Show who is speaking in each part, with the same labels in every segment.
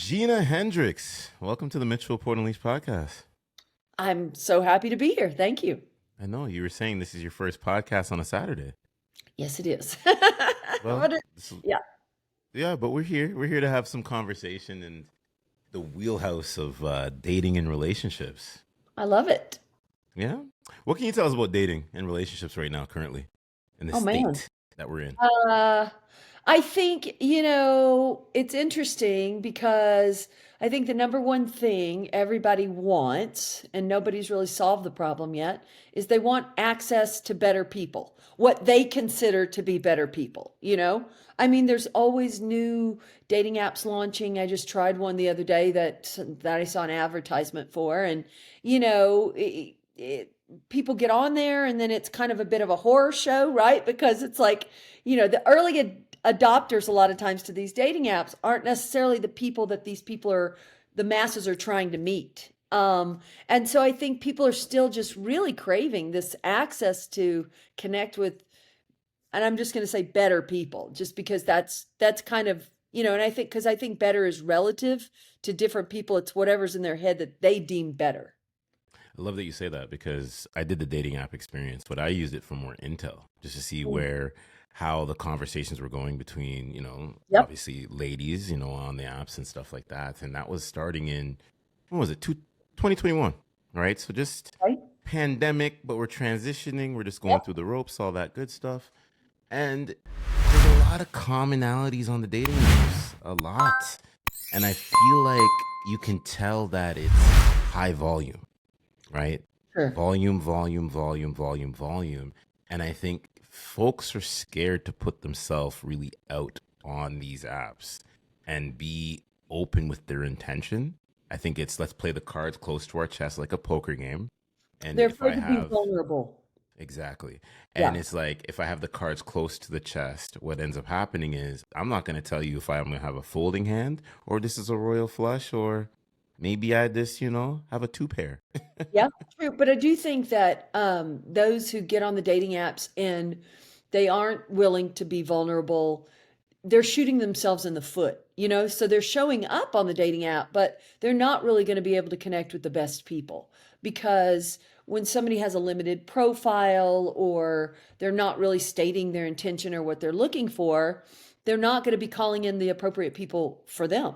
Speaker 1: Gina Hendrix, welcome to the Mitchell Port Unleashed podcast.
Speaker 2: I'm so happy to be here. Thank you.
Speaker 1: I know you were saying this is your first podcast on a Saturday.
Speaker 2: Yes, it is.
Speaker 1: Well,
Speaker 2: Yeah,
Speaker 1: yeah, but we're here. We're here to have some conversation in the wheelhouse of dating and relationships.
Speaker 2: I love it.
Speaker 1: Yeah. What can you tell us about dating and relationships right now, currently, in the
Speaker 2: Oh man.
Speaker 1: state that we're in?
Speaker 2: Uh, I think, it's interesting because I think the number one thing everybody wants, and nobody's really solved the problem yet, is they want access to better people, what they consider to be better people. I mean, there's always new dating apps launching. I just tried one the other day that I saw an advertisement for, and people get on there and then it's kind of a bit of a horror show, right? Because it's like, the early adopters a lot of times to these dating apps aren't necessarily the people that the masses are trying to meet. And so I think people are still just really craving this access to connect with, and I'm just going to say better people, just because that's kind of, and I think better is relative to different people. It's whatever's in their head that they deem better.
Speaker 1: I love that you say that because I did the dating app experience, but I used it for more intel, just to see
Speaker 2: Mm.
Speaker 1: how the conversations were going between,
Speaker 2: Yep.
Speaker 1: obviously ladies, on the apps and stuff like that. And that was starting in, when was it, 2021, right? So just
Speaker 2: Right.
Speaker 1: pandemic, but we're transitioning. We're just going
Speaker 2: Yep.
Speaker 1: through the ropes, all that good stuff. And there's a lot of commonalities on the dating apps, a lot. And I feel like you can tell that it's high volume, right?
Speaker 2: Sure.
Speaker 1: Volume, volume, volume, volume, volume. And I think folks are scared to put themselves really out on these apps and be open with their intention. I think it's let's play the cards close to our chest like a poker game. And
Speaker 2: They're
Speaker 1: if I
Speaker 2: afraid to be
Speaker 1: have
Speaker 2: vulnerable.
Speaker 1: Exactly. And
Speaker 2: Yeah.
Speaker 1: it's like if I have the cards close to the chest, what ends up happening is I'm not going to tell you if I'm going to have a folding hand or this is a royal flush or maybe I just, have a two pair.
Speaker 2: Yeah, true. But I do think that those who get on the dating apps and they aren't willing to be vulnerable, they're shooting themselves in the foot. So they're showing up on the dating app, but they're not really going to be able to connect with the best people because when somebody has a limited profile or they're not really stating their intention or what they're looking for, they're not going to be calling in the appropriate people for them?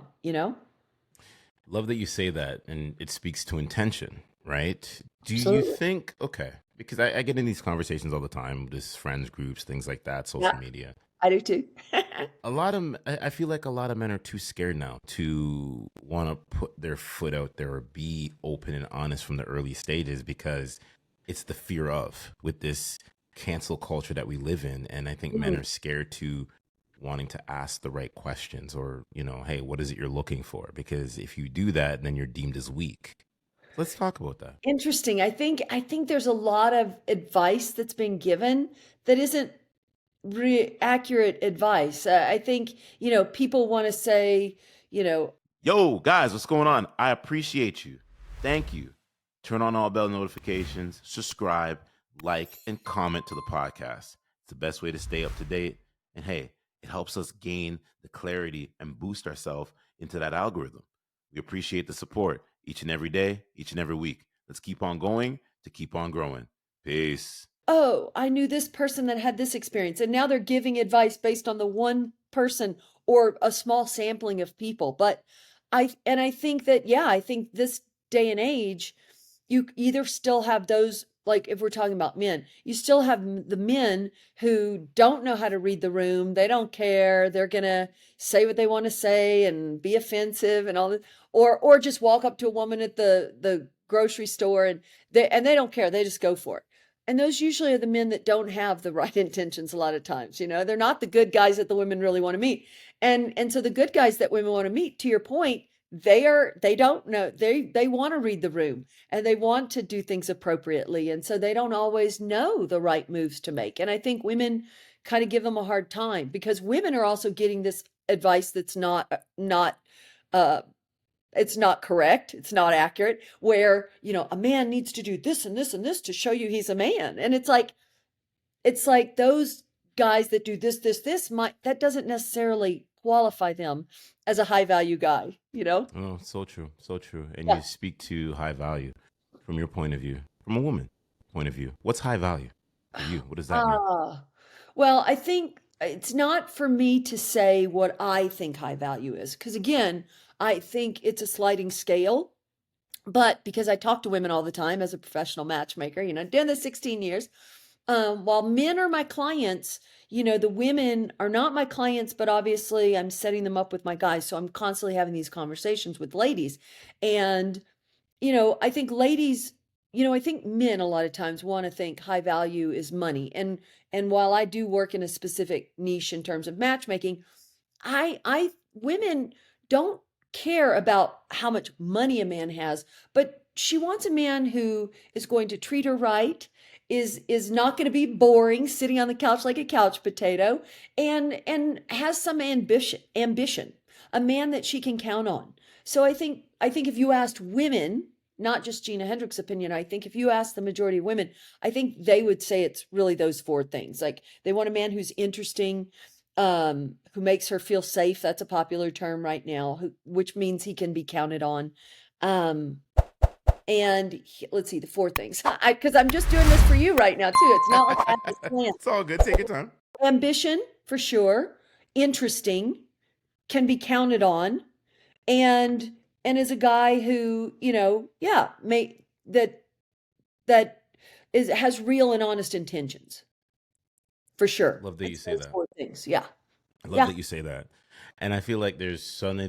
Speaker 1: Love that you say that. And it speaks to intention, right? Do you
Speaker 2: Absolutely.
Speaker 1: think, okay, because I get in these conversations all the time, this friends groups, things like that,
Speaker 2: Yeah,
Speaker 1: social media.
Speaker 2: I do too.
Speaker 1: I feel like a lot of men are too scared now to want to put their foot out there or be open and honest from the early stages because it's the fear of with this cancel culture that we live in. And I think men
Speaker 2: Mhm.
Speaker 1: are scared to wanting to ask the right questions or, hey, what is it you're looking for? Because if you do that, then you're deemed as weak. Let's talk about that.
Speaker 2: Interesting. I think there's a lot of advice that's been given that isn't accurate advice. I think, people want to say, you know,
Speaker 1: Yo, guys, what's going on? I appreciate you. Thank you. Turn on all bell notifications, subscribe, like, and comment to the podcast. It's the best way to stay up to date. And hey, it helps us gain the clarity and boost ourselves into that algorithm. We appreciate the support each and every day, each and every week. Let's keep on going to keep on growing. Peace.
Speaker 2: oh, I knew this person that had this experience, and now they're giving advice based on the one person or a small sampling of people. But I think that, yeah, I think this day and age, you either still have those, like if we're talking about men, you still have the men who don't know how to read the room. They don't care. They're gonna say what they want to say and be offensive and all that, or just walk up to a woman at the grocery store and they don't care. They just go for it. And those usually are the men that don't have the right intentions a lot of times. They're not the good guys that the women really want to meet. And so the good guys that women want to meet, to your point, they don't know. They want to read the room and they want to do things appropriately. And so they don't always know the right moves to make. And I think women kind of give them a hard time because women are also getting this advice that's not uh it's not correct, it's not accurate, where, a man needs to do this and this and this to show you he's a man. And it's like those guys that do this, this, this might that doesn't necessarily qualify them as a high value guy, you know?
Speaker 1: Oh, so true, so true. And
Speaker 2: Yeah.
Speaker 1: you speak to high value from your point of view, from a woman point of view. What's high value for you? What does that mean?
Speaker 2: Ah, well, I think it's not for me to say what I think high value is, because again, I think it's a sliding scale. But because I talk to women all the time as a professional matchmaker, doing this 16 years, while men are my clients, the women are not my clients, but obviously I'm setting them up with my guys. So I'm constantly having these conversations with ladies. And I think ladies, I think men a lot of times want to think high value is money. And while I do work in a specific niche in terms of matchmaking, I women don't care about how much money a man has, but she wants a man who is going to treat her right, is not going to be boring, sitting on the couch like a couch potato, and has some ambition, a man that she can count on. So I think if you asked women, not just Gina Hendrix' opinion, I think if you ask the majority of women, I think they would say it's really those four things. Like they want a man who's interesting, who makes her feel safe. That's a popular term right now, which means he can be counted on. Um, let's see the four things. Because I'm just doing this for you right now too. It's not like I have this plan.
Speaker 1: It's all good. Take your time.
Speaker 2: Ambition for sure, interesting, can be counted on, and is a guy who yeah, may that is has real and honest intentions for sure.
Speaker 1: Love that you
Speaker 2: It's
Speaker 1: say
Speaker 2: those
Speaker 1: that.
Speaker 2: four things. Yeah,
Speaker 1: I love
Speaker 2: yeah.
Speaker 1: that you say that. And I feel like there's some,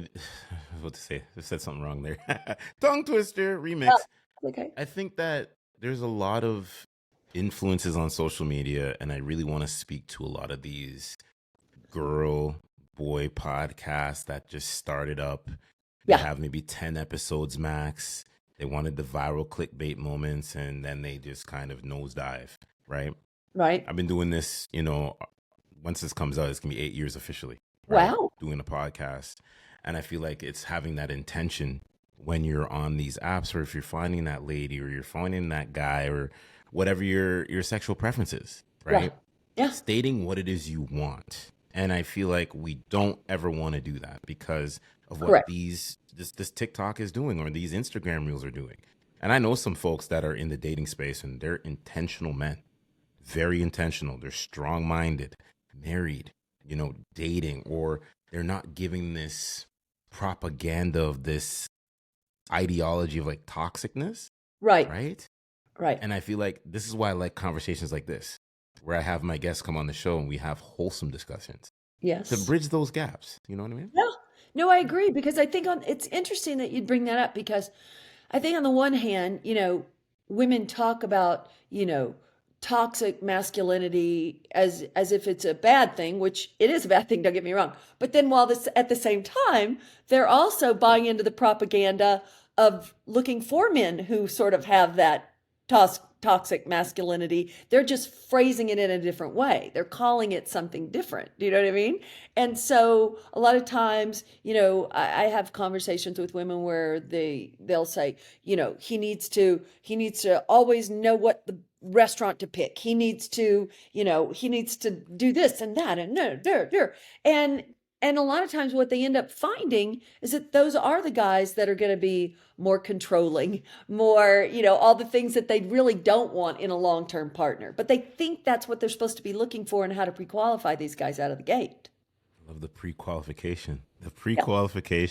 Speaker 1: what to say? I said something wrong there. Tongue twister remix.
Speaker 2: Okay.
Speaker 1: I think that there's a lot of influences on social media, and I really want to speak to a lot of these girl boy podcasts that just started up. They
Speaker 2: Yeah.
Speaker 1: have maybe 10 episodes max. They wanted the viral clickbait moments, and then they just kind of nosedive, right?
Speaker 2: Right.
Speaker 1: I've been doing this, once this comes out, it's going to be 8 years officially, right?
Speaker 2: Wow.
Speaker 1: Doing a podcast. And I feel like it's having that intention when you're on these apps, or if you're finding that lady or you're finding that guy or whatever your sexual preference is,
Speaker 2: Yeah.
Speaker 1: right?
Speaker 2: Yeah.
Speaker 1: Stating what it is you want. And I feel like we don't ever want to do that because of what
Speaker 2: Correct.
Speaker 1: this TikTok is doing or these Instagram reels are doing. And I know some folks that are in the dating space and they're intentional men, very intentional. They're strong-minded, married, dating, or they're not giving this propaganda of this ideology of like toxicness,
Speaker 2: Right.
Speaker 1: right?
Speaker 2: Right.
Speaker 1: And I feel like this is why I like conversations like this, where I have my guests come on the show and we have wholesome discussions to
Speaker 2: Yes.
Speaker 1: bridge those gaps. You know what I mean?
Speaker 2: Yeah. No, I agree because I think it's interesting that you'd bring that up because I think on the one hand, women talk about, toxic masculinity as if it's a bad thing, which it is a bad thing, don't get me wrong. But then while this at the same time, they're also buying into the propaganda of looking for men who sort of have that toxic masculinity. They're just phrasing it in a different way. They're calling it something different. Do you know what I mean? And so a lot of times, I have conversations with women where they'll say, he needs to always know what the restaurant to pick. He needs to, do this and that and no, there. And a lot of times what they end up finding is that those are the guys that are going to be more controlling, more, all the things that they really don't want in a long-term partner. But they think that's what they're supposed to be looking for and how to pre-qualify these guys out of the gate.
Speaker 1: I love the pre-qualification.
Speaker 2: Yeah.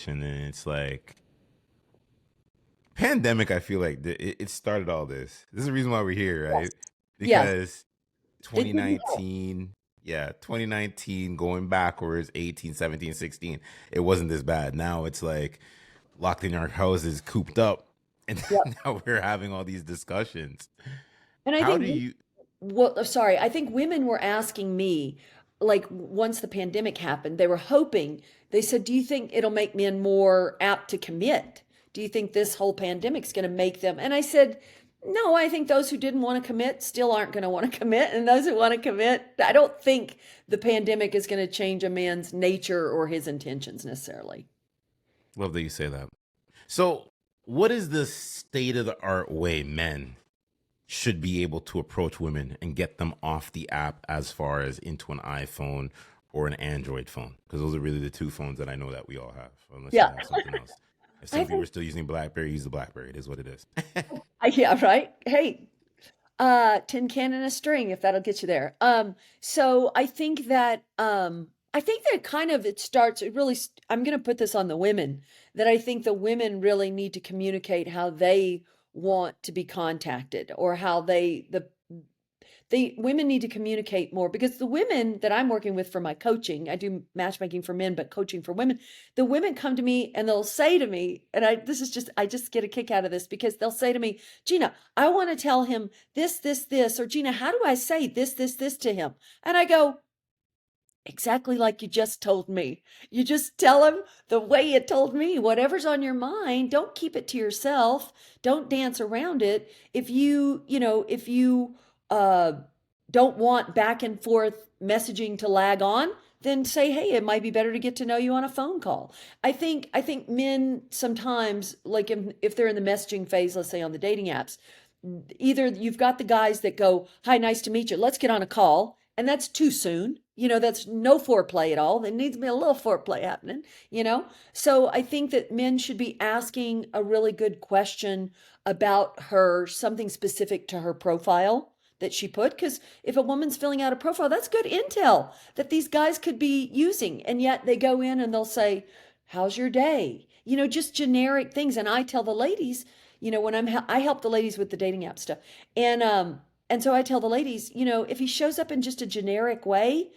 Speaker 1: And it's like pandemic. I feel like it started all this. This is the reason why we're here, right?
Speaker 2: Yes. Yeah.
Speaker 1: Because
Speaker 2: It didn't help.
Speaker 1: 2019 going backwards, 18, 17, 16, it wasn't this bad. Now it's like locked in our houses, cooped up, and
Speaker 2: Yeah.
Speaker 1: now we're having all these discussions.
Speaker 2: And I
Speaker 1: How do
Speaker 2: think,
Speaker 1: you
Speaker 2: well, sorry, I think women were asking me, like, once the pandemic happened, they were hoping, they said, do you think it'll make men more apt to commit? Do you think this whole pandemic's going to make them? And I said, no, I think those who didn't want to commit still aren't going to want to commit. And those who want to commit, I don't think the pandemic is going to change a man's nature or his intentions necessarily.
Speaker 1: love that you say that? So, what is the state of the art way men should be able to approach women and get them off the app as far as into an iPhone or an Android phone, because those are really the two phones that I know that we all have, unless you
Speaker 2: Yeah.
Speaker 1: have something else. If
Speaker 2: I
Speaker 1: some people are
Speaker 2: think,
Speaker 1: still using BlackBerry, use the BlackBerry. It is what it is.
Speaker 2: yeah, right. Hey, tin can and a string, if that'll get you there. So I think that kind of it starts, it really, I'm going to put this on the women, that I think the women really need to communicate how they want to be contacted, or how the women need to communicate more, because the women that I'm working with for my coaching, I do matchmaking for men, but coaching for women, the women come to me and they'll say to me, and I just get a kick out of this, because they'll say to me, Gina, I want to tell him this, or Gina, how do I say this to him? And I go, exactly like you just told me. You just tell him the way you told me. Whatever's on your mind, don't keep it to yourself. Don't dance around it. If you uh don't want back and forth messaging to lag on, then say, hey, it might be better to get to know you on a phone call. I think men sometimes, like if they're in the messaging phase, let's say on the dating apps, either you've got the guys that go, hi, nice to meet you, let's get on a call, and that's too soon. That's no foreplay at all. There needs to be a little foreplay happening. So I think that men should be asking a really good question about her, something specific to her profile that she put. Because if a woman's filling out a profile, that's good intel that these guys could be using. And yet they go in and they'll say, how's your day? Just generic things. And I tell the ladies, when I help the ladies with the dating app stuff. And so I tell the ladies, if he shows up in just a generic way,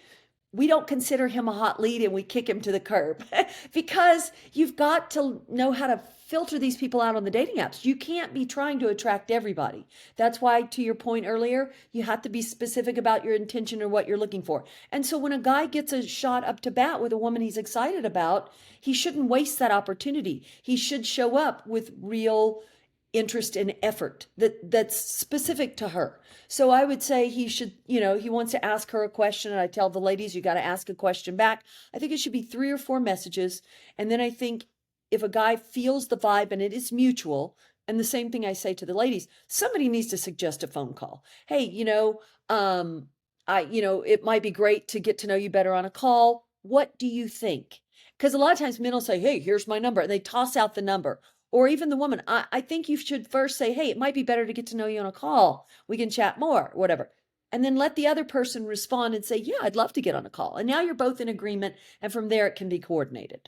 Speaker 2: we don't consider him a hot lead and we kick him to the curb. Because you've got to know how to filter these people out on the dating apps. You can't be trying to attract everybody. That's why, to your point earlier, you have to be specific about your intention or what you're looking for. And so when a guy gets a shot up to bat with a woman he's excited about, he shouldn't waste that opportunity. He should show up with real interest and effort that's specific to her. So I would say he should, he wants to ask her a question, and I tell the ladies, you got to ask a question back. I think it should be 3 or 4 messages. And then I think if a guy feels the vibe and it is mutual, and the same thing I say to the ladies, somebody needs to suggest a phone call. Hey, it might be great to get to know you better on a call. What do you think? Because a lot of times men will say, hey, here's my number, and they toss out the number. Or even the woman, I think you should first say, hey, it might be better to get to know you on a call. We can chat more, whatever. And then let the other person respond and say, yeah, I'd love to get on a call. And now you're both in agreement. And from there, it can be coordinated.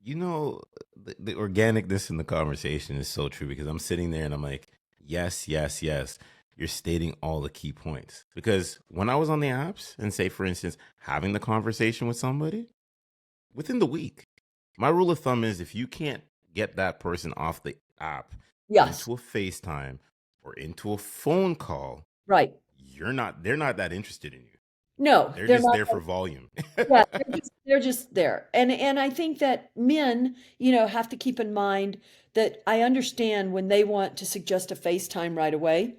Speaker 1: The organicness in the conversation is so true, because I'm sitting there and I'm like, yes, yes, yes. You're stating all the key points. Because when I was on the apps and, say, for instance, having the conversation with somebody, within the week, my rule of thumb is if you can't get that person off the app
Speaker 2: Yes.
Speaker 1: into a FaceTime or into a phone call,
Speaker 2: Right.
Speaker 1: they're not that interested in you.
Speaker 2: No,
Speaker 1: They're
Speaker 2: they're
Speaker 1: just
Speaker 2: not.
Speaker 1: there for volume.
Speaker 2: Yeah, they're just there. And I think that men, have to keep in mind that I understand when they want to suggest a FaceTime right away.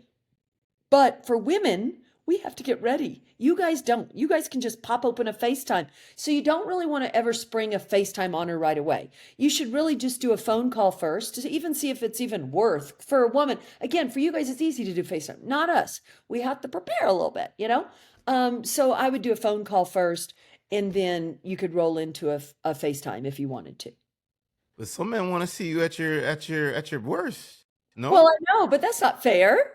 Speaker 2: But for women, we have to get ready. You guys don't. You guys can just pop open a FaceTime. So you don't really want to ever spring a FaceTime on her right away. You should really just do a phone call first to even see if it's even worth for a woman. Again, for you guys, it's easy to do FaceTime, not us. We have to prepare a little bit. So I would do a phone call first, and then you could roll into a FaceTime if you wanted to.
Speaker 1: But some men want to see you at your worst. No?
Speaker 2: Well, I know, but that's not fair.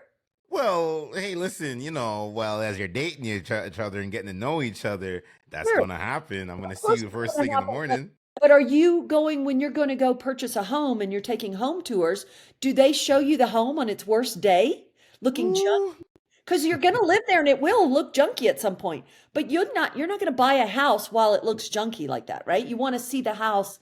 Speaker 1: Well, hey, listen, as you're dating each other and getting to know each other, that's
Speaker 2: Sure.
Speaker 1: going to happen. I'm going to
Speaker 2: Of
Speaker 1: see
Speaker 2: course
Speaker 1: you
Speaker 2: it's
Speaker 1: first
Speaker 2: gonna
Speaker 1: thing in the
Speaker 2: happen.
Speaker 1: morning.
Speaker 2: But are you going, when you're going to go purchase a home and you're taking home tours, do they show you the home on its worst day looking junk?
Speaker 1: Ooh.
Speaker 2: Because you're going to live there and it will look junky at some point. But you're not going to buy a house while it looks junky like that, right? You want to see the house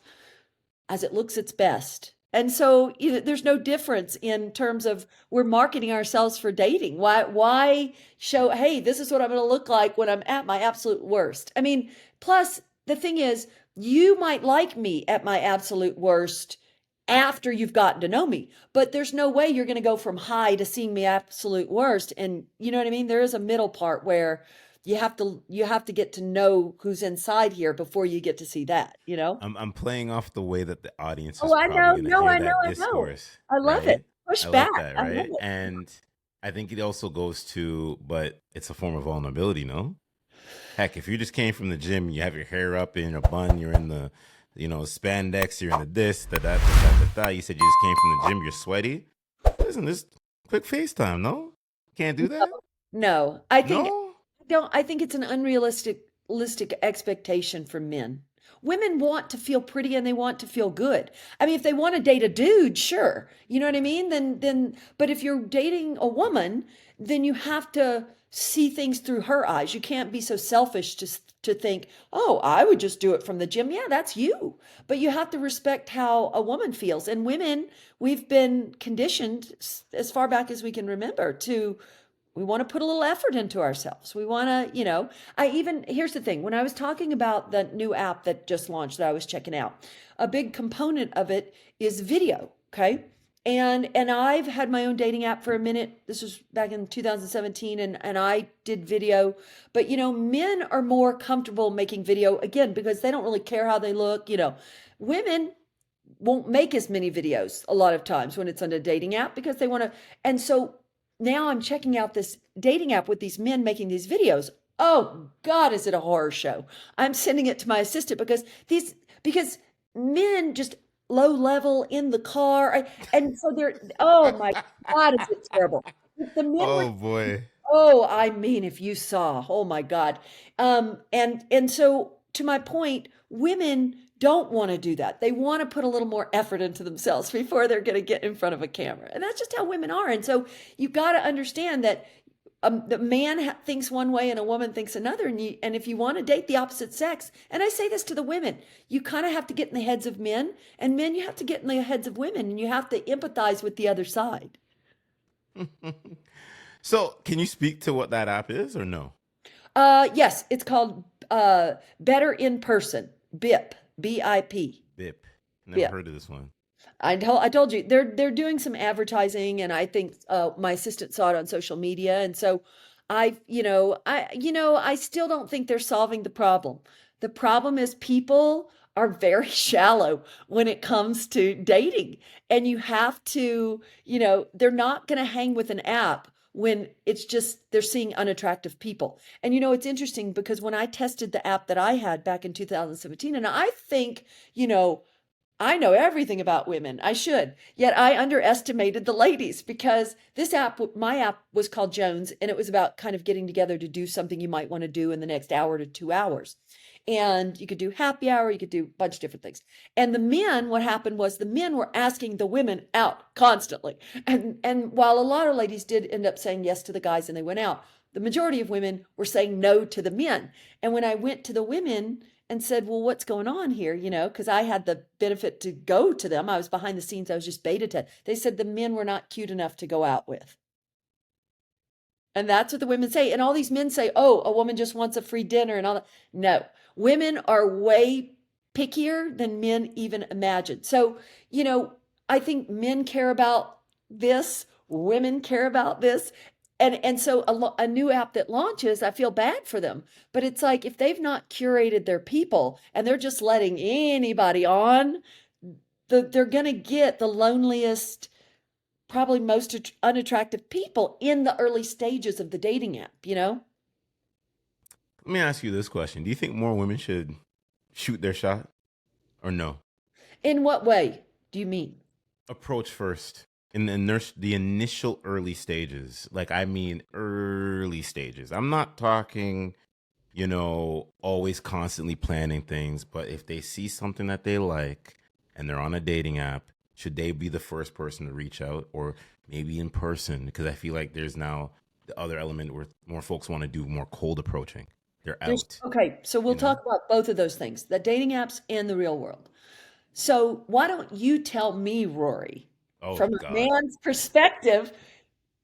Speaker 2: as it looks its best. And so there's no difference in terms of we're marketing ourselves for dating. Why show, hey, this is what I'm going to look like when I'm at my absolute worst? I mean, plus the thing is, you might like me at my absolute worst after you've gotten to know me, but there's no way you're going to go from high to seeing me absolute worst. And you know what I mean? There is a middle part where you have to get to know who's inside here before you get to see that.
Speaker 1: I'm playing off the way that the audience is
Speaker 2: Oh, I
Speaker 1: probably
Speaker 2: know.
Speaker 1: going to
Speaker 2: No,
Speaker 1: hear
Speaker 2: I know.
Speaker 1: that
Speaker 2: I know.
Speaker 1: discourse,
Speaker 2: I love it.
Speaker 1: right?
Speaker 2: Push
Speaker 1: I
Speaker 2: back.
Speaker 1: like that,
Speaker 2: I love
Speaker 1: right?
Speaker 2: it.
Speaker 1: And I think it also goes to, but it's a form of vulnerability, no? Heck, if you just came from the gym, you have your hair up in a bun, you're in the, spandex, you're in the this, that, that, that, that, that. You said you just came from the gym, you're sweaty. Listen, this quick FaceTime, no? Can't do that?
Speaker 2: No, I think
Speaker 1: No?
Speaker 2: don't I think it's an unrealistic expectation for men. Women want to feel pretty and they want to feel good. I mean, if they want to date a dude, sure. You know what I mean? Then but if you're dating a woman, then you have to see things through her eyes. You can't be so selfish to think, "Oh, I would just do it from the gym." Yeah, that's you. But you have to respect how a woman feels. And women, we've been conditioned as far back as we can remember to we want to put a little effort into ourselves. We want to, here's the thing. When I was talking about the new app that just launched that I was checking out, a big component of it is video. Okay. And I've had my own dating app for a minute. This was back in 2017 and I did video, but men are more comfortable making video again because they don't really care how they look. Women won't make as many videos a lot of times when it's on a dating app because they want to. And so now I'm checking out this dating app with these men making these videos. Oh God, is it a horror show? I'm sending it to my assistant because men just low level in the car. And so they're, oh my God, is it terrible? The men were,
Speaker 1: Oh boy.
Speaker 2: oh, I mean, if you saw, oh my God. And so to my point, women don't want to do that. They want to put a little more effort into themselves before they're going to get in front of a camera. And that's just how women are. And so you've got to understand that the man thinks one way and a woman thinks another. And if you want to date the opposite sex, and I say this to the women, you kind of have to get in the heads of men, and men, you have to get in the heads of women, and you have to empathize with the other side.
Speaker 1: So, can you speak to what that app is or no?
Speaker 2: Yes, it's called Better in Person, BIP, BIP.
Speaker 1: BIP. Never
Speaker 2: Yeah.
Speaker 1: heard of this one.
Speaker 2: I told you they're doing some advertising, and I think my assistant saw it on social media, and so I still don't think they're solving the problem. The problem is people are very shallow when it comes to dating, and you have to, they're not going to hang with an app when it's just they're seeing unattractive people. And it's interesting because when I tested the app that I had back in 2017, and I think, I know everything about women. I should. Yet I underestimated the ladies because this app, my app was called Jones, and it was about kind of getting together to do something you might want to do in the next hour to 2 hours. And you could do happy hour, you could do a bunch of different things. And the men, what happened was the men were asking the women out constantly. And while a lot of ladies did end up saying yes to the guys and they went out, the majority of women were saying no to the men. And when I went to the women and said, well, what's going on here? Because I had the benefit to go to them. I was behind the scenes. I was just beta test. They said the men were not cute enough to go out with. And that's what the women say. And all these men say, oh, a woman just wants a free dinner and all that. No, women are way pickier than men even imagine. So, I think men care about this, women care about this. And so a new app that launches, I feel bad for them. But it's like if they've not curated their people and they're just letting anybody on, they're going to get the loneliest, probably most unattractive people in the early stages of the dating app.
Speaker 1: Let me ask you this question. Do you think more women should shoot their shot or no?
Speaker 2: In what way do you mean?
Speaker 1: Approach first in the initial early stages. Like, I mean, early stages. I'm not talking, always constantly planning things, but if they see something that they like and they're on a dating app, should they be the first person to reach out or maybe in person? Because I feel like there's now the other element where more folks want to do more cold approaching. They're out.
Speaker 2: Okay, so we'll
Speaker 1: You know?
Speaker 2: talk about both of those things, the dating apps and the real world. So why don't you tell me, Rory,
Speaker 1: Oh
Speaker 2: from a
Speaker 1: God.
Speaker 2: man's perspective,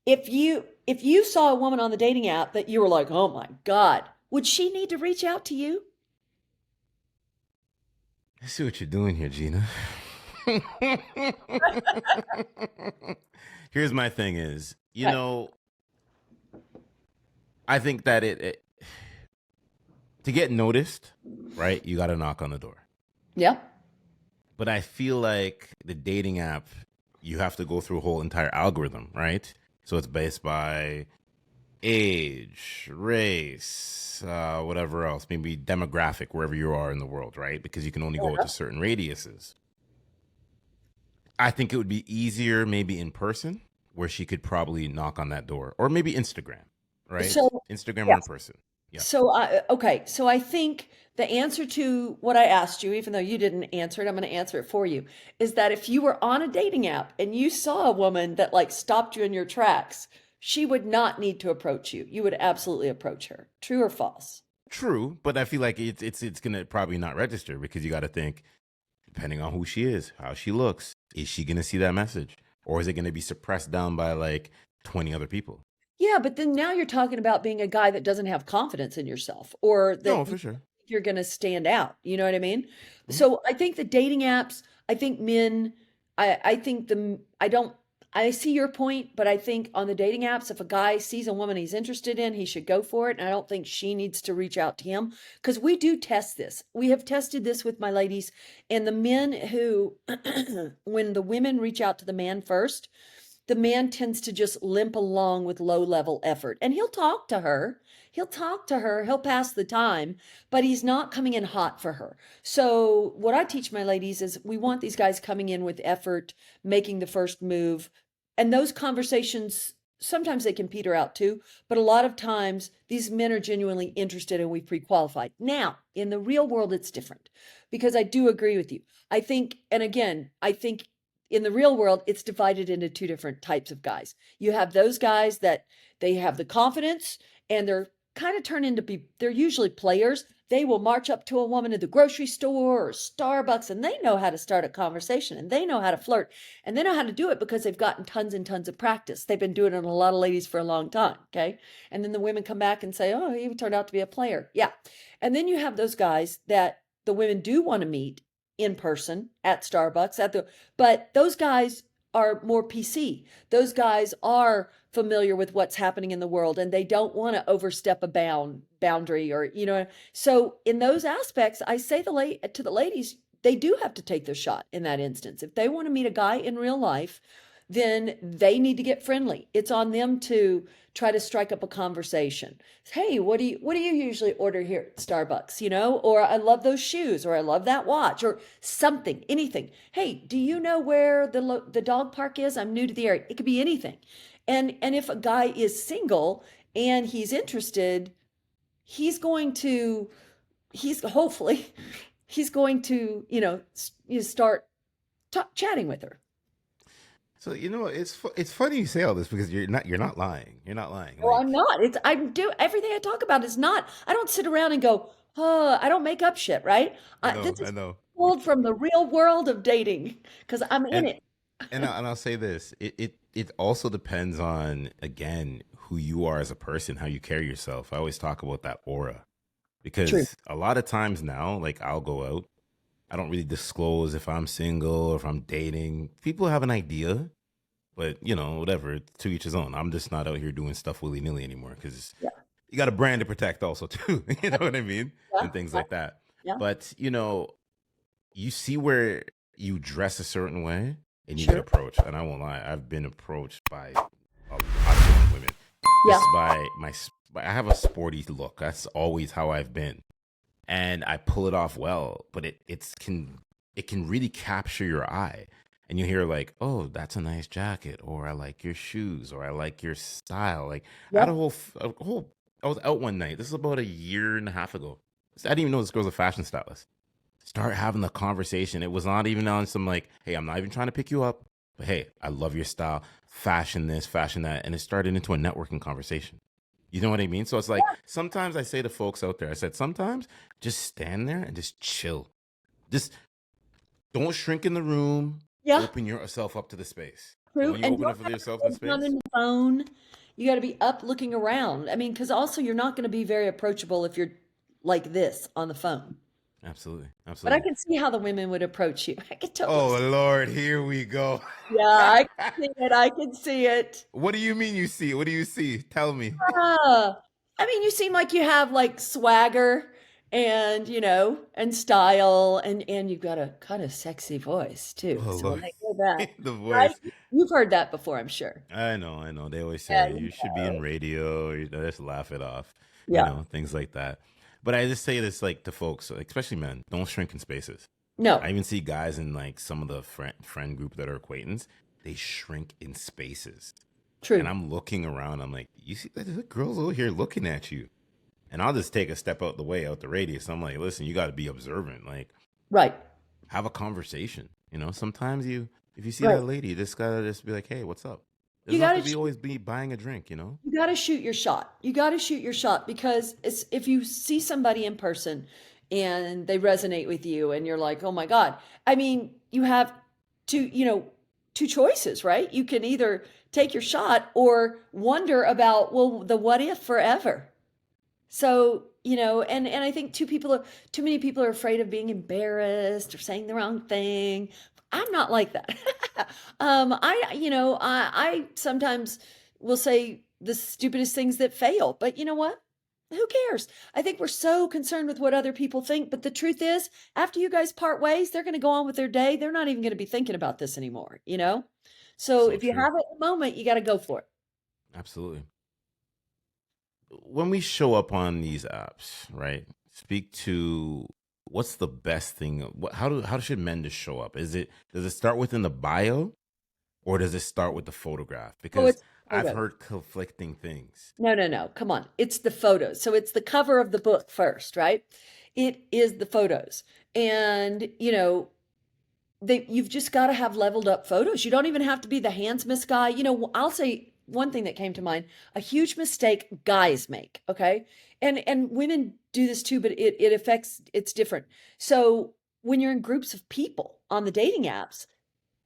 Speaker 2: if you saw a woman on the dating app that you were like, oh my God, would she need to reach out to you?
Speaker 1: I see what you're doing here, Gina. Here's my thing is,
Speaker 2: Right.
Speaker 1: I think that it to get noticed, right? You got to knock on the door.
Speaker 2: Yeah.
Speaker 1: But I feel like the dating app, you have to go through a whole entire algorithm, right? So it's based by age, race, whatever else, maybe demographic, wherever you are in the world, right? Because you can only go to certain radiuses. I think it would be easier maybe in person, where she could probably knock on that door, or maybe Instagram, right?
Speaker 2: So,
Speaker 1: Instagram or in
Speaker 2: yes.
Speaker 1: person. Yeah.
Speaker 2: So okay, so I think the answer to what I asked you, even though you didn't answer it, I'm going to answer it for you, is that if you were on a dating app and you saw a woman that like stopped you in your tracks, she would not need to approach you. You would absolutely approach her. True or false?
Speaker 1: True, but I feel like it's gonna probably not register, because you got to think, depending on who she is, how she looks, is she gonna see that message, or is it gonna be suppressed down by like 20 other people?
Speaker 2: Yeah, but then now you're talking about being a guy that doesn't have confidence in yourself or
Speaker 1: No,
Speaker 2: that
Speaker 1: for sure.
Speaker 2: you're going to stand out. You know what I mean?
Speaker 1: Mhm.
Speaker 2: So I think the dating apps, I think men, I think I don't, I see your point, but I think on the dating apps, if a guy sees a woman he's interested in, he should go for it. And I don't think she needs to reach out to him because we do test this. We have tested this with my ladies and the men who, when the women reach out to the man first, the man tends to just limp along with low level effort and he'll talk to her. He'll talk to her, he'll pass the time, but he's not coming in hot for her. So, what I teach my ladies is we want these guys coming in with effort, making the first move. And those conversations, sometimes they can peter out too, but a lot of times these men are genuinely interested and we've pre qualified. Now, in the real world, it's different because I do agree with you. I think, and again, I think in the real world, it's divided into two different types of guys. You have those guys that they have the confidence and they're kind of turned into be they're usually players. They will march up to a woman at the grocery store or Starbucks and they know how to start a conversation and they know how to flirt and they know how to do it because they've gotten tons and tons of practice. They've been doing it on a lot of ladies for a long time. Okay. And then the women come back and say, oh, he turned out to be a player. Yeah. And then you have those guys that the women do want to meet in person at Starbucks but those guys are more PC. Those guys are familiar with what's happening in the world and they don't want to overstep a boundary or so in those aspects I say to the ladies they do have to take their shot in that instance. If they want to meet a guy in real life, then they need to get friendly. It's on them to try to strike up a conversation. Hey, what do you usually order here at Starbucks, Or I love those shoes or I love that watch or something, anything. Hey, do you know where the dog park is? I'm new to the area. It could be anything. And if a guy is single and he's interested, he's going to he's hopefully he's going to, start chatting with her.
Speaker 1: So it's funny you say all this, because you're not lying. You're not lying.
Speaker 2: Well, I'm
Speaker 1: Like,
Speaker 2: not. I do everything I talk about is not. I don't sit around and go, "Oh, I don't make up shit," right?
Speaker 1: I know,
Speaker 2: This
Speaker 1: I
Speaker 2: is
Speaker 1: know.
Speaker 2: pulled from the real world of dating because I'm in
Speaker 1: And
Speaker 2: it.
Speaker 1: and I'll say this. It also depends on, again, who you are as a person, how you carry yourself. I always talk about that aura,
Speaker 2: True.
Speaker 1: because a lot of times now, like, I'll go out. I don't really disclose if I'm single or if I'm dating. People have an idea, but whatever. To each his own. I'm just not out here doing stuff willy nilly anymore, because
Speaker 2: Yeah.
Speaker 1: you got a brand to protect also too. You know what I mean?
Speaker 2: Yeah.
Speaker 1: And things like that.
Speaker 2: Yeah.
Speaker 1: But you see where you dress a certain way and you get
Speaker 2: Sure.
Speaker 1: approached. And I won't lie, I've been approached by a lot of different women
Speaker 2: Yeah.
Speaker 1: just I have a sporty look. That's always how I've been, and I pull it off well. But it can really capture your eye, and you hear like, "Oh, that's a nice jacket," or "I like your shoes," or "I like your style." Like, I had
Speaker 2: Yep.
Speaker 1: a whole. I was out one night. This is about a year and a half ago. I didn't even know this girl's a fashion stylist. Start having the conversation. It was not even on some like, "Hey, I'm not even trying to pick you up, but hey, I love your style, fashion this, fashion that," and it started into a networking conversation. You know what I mean? So it's like, sometimes I say to folks out there, I said, sometimes just stand there and just chill. Just don't shrink in the room.
Speaker 2: Yeah.
Speaker 1: Open yourself up to the space. And
Speaker 2: True.
Speaker 1: when you
Speaker 2: And
Speaker 1: open
Speaker 2: don't
Speaker 1: up for
Speaker 2: have
Speaker 1: yourself
Speaker 2: your
Speaker 1: in the
Speaker 2: head down in
Speaker 1: space,
Speaker 2: the phone. You got to be up looking around. I mean, because also you're not going to be very approachable if you're like this on the phone.
Speaker 1: absolutely,
Speaker 2: But I
Speaker 1: absolutely.
Speaker 2: can see how the women would approach you. I can totally
Speaker 1: Oh
Speaker 2: see.
Speaker 1: Lord, here we go.
Speaker 2: Yeah, I can see it. I can see it.
Speaker 1: What do you mean you see? What do you see? Tell me.
Speaker 2: Ah, I mean, you seem like you have like swagger and and style, and you've got a kind of sexy voice too.
Speaker 1: Oh
Speaker 2: So when
Speaker 1: Lord,
Speaker 2: they hear that,
Speaker 1: the
Speaker 2: right?
Speaker 1: voice.
Speaker 2: You've heard that before, I'm sure.
Speaker 1: I know, I know. They always say
Speaker 2: And
Speaker 1: you should be in radio. Just laugh it off,
Speaker 2: yeah,
Speaker 1: things like that. But I just say this like to folks, like, especially men, don't shrink in spaces.
Speaker 2: no,
Speaker 1: I even see guys in like some of the friend group that are acquaintance. They shrink in spaces, and
Speaker 2: true,
Speaker 1: I'm looking around. I'm like, you see, there's girls over here looking at you, and I'll just take a step out the way, out the radius. I'm like, listen, you got to be observant. Like,
Speaker 2: right,
Speaker 1: have a conversation. Sometimes if you see
Speaker 2: right.
Speaker 1: that lady, you just gotta just be like, hey, what's up? It
Speaker 2: You
Speaker 1: doesn't have
Speaker 2: got
Speaker 1: to
Speaker 2: to
Speaker 1: be always be buying a drink.
Speaker 2: You got to shoot your shot. You got to shoot your shot because if you see somebody in person and they resonate with you and you're like, "Oh my God." I mean, you have two choices, right? You can either take your shot or wonder about, well, the what if forever. So, and I think too many people are afraid of being embarrassed or saying the wrong thing. I'm not like that. I sometimes will say the stupidest things that fail, but you know what? Who cares? I think we're so concerned with what other people think, but the truth is, after you guys part ways, they're going to go on with their day. They're not even going to be thinking about this anymore. So
Speaker 1: So
Speaker 2: if you
Speaker 1: true.
Speaker 2: have it in a moment, you got to go for it.
Speaker 1: Absolutely. When we show up on these apps, right? Speak to what's the best thing. How should men just show up? Does it start within the bio, or does it start with the photograph?
Speaker 2: Oh,
Speaker 1: Because
Speaker 2: it's
Speaker 1: I've
Speaker 2: photos.
Speaker 1: heard conflicting things.
Speaker 2: No, no, no. Come on. It's the photos. So it's the cover of the book first, right? It is the photos. And, you've just got to have leveled up photos. You don't even have to be the handsomest guy. I'll say one thing that came to mind, a huge mistake guys make, okay? And women do this too, but it affects it's different. So when you're in groups of people on the dating apps,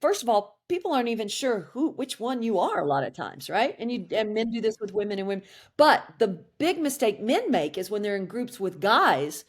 Speaker 2: first of all, people aren't even sure which one you are a lot of times, right? And men do this with women and women. But the big mistake men make is when they're in groups with guys,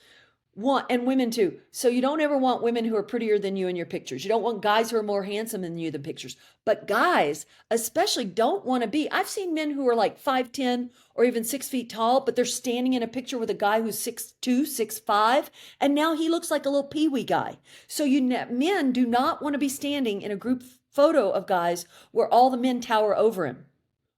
Speaker 2: and women too. So you don't ever want women who are prettier than you in your pictures. You don't want guys who are more handsome than you in the pictures. But guys especially don't want to be. I've seen men who are like 5'10" or even 6 feet tall, but they're standing in a picture with a guy who's 6'2", 6'5", and now he looks like a little peewee guy. So men do not want to be standing in a group photo of guys where all the men tower over him,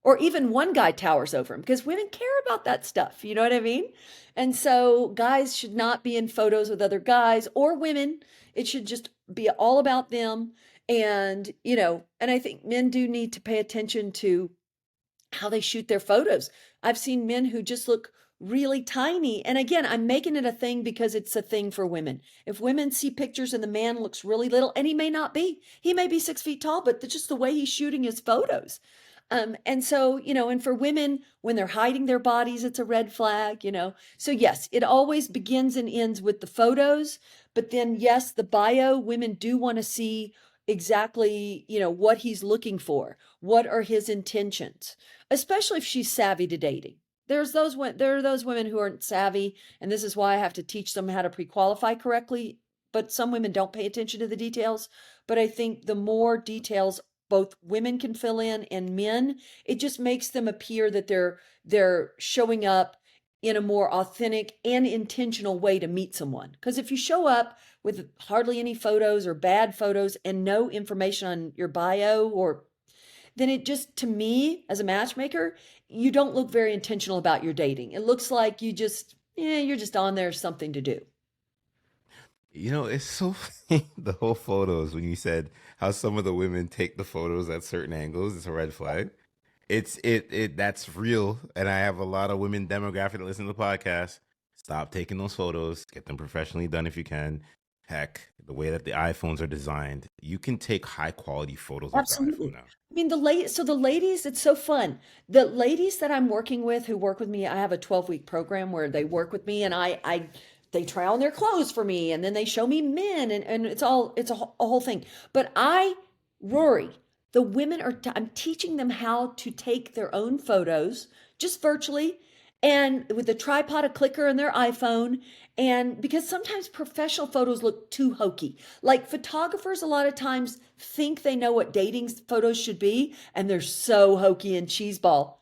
Speaker 2: or even one guy towers over him, because women care about that stuff. You know what I mean? And so guys should not be in photos with other guys or women. It should just be all about them. And I think men do need to pay attention to how they shoot their photos. I've seen men who just look really tiny. And again, I'm making it a thing because it's a thing for women. If women see pictures and the man looks really little, and he may be 6 feet tall, but just the way he's shooting his photos. And so, and for women, when they're hiding their bodies, it's a red flag. So, yes, it always begins and ends with the photos. But then, yes, the bio, women do want to see exactly, what he's looking for. What are his intentions? Especially if she's savvy to dating. There are those women who aren't savvy, and this is why I have to teach them how to pre-qualify correctly. But some women don't pay attention to the details. But I think the more details both women can fill in and men, it just makes them appear that they're showing up in a more authentic and intentional way to meet someone. Because if you show up with hardly any photos or bad photos and no information on your bio, or then it just, to me as a matchmaker, you don't look very intentional about your dating. It looks like you're just on there, something to do.
Speaker 1: It's so funny, the whole photos when you said how some of the women take the photos at certain angles. It's a red flag. It that's real, and I have a lot of women demographic that listen to the podcast. Stop taking those photos. Get them professionally done if you can. Heck, the way that the iPhones are designed, you can take high quality photos with the iPhone
Speaker 2: Absolutely.
Speaker 1: now.
Speaker 2: I mean, the ladies, it's so fun. The ladies that I'm working with who work with me, I have a 12-week program where they work with me, and they try on their clothes for me, and then they show me men, and it's a whole thing. But Rory, the women I'm teaching them how to take their own photos just virtually, and with a tripod, a clicker, and their iPhone. And because sometimes professional photos look too hokey. Like photographers, a lot of times think they know what dating photos should be, and they're so hokey and cheeseball.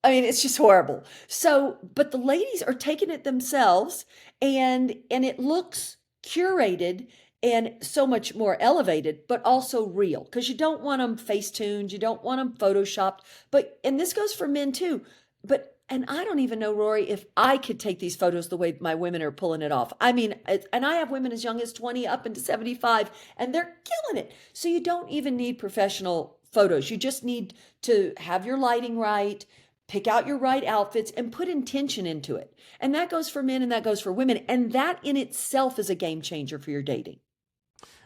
Speaker 2: I mean, it's just horrible. So, but the ladies are taking it themselves, and it looks curated and so much more elevated, but also real, because you don't want them face-tuned, you don't want them photoshopped. But and this goes for men too. But and I don't even know, Rory, if I could take these photos the way my women are pulling it off. I mean, and I have women as young as 20 up into 75, and they're killing it. So you don't even need professional photos. You just need to have your lighting right, pick out your right outfits, and put intention into it. And that goes for men and that goes for women. And that in itself is a game changer for your dating.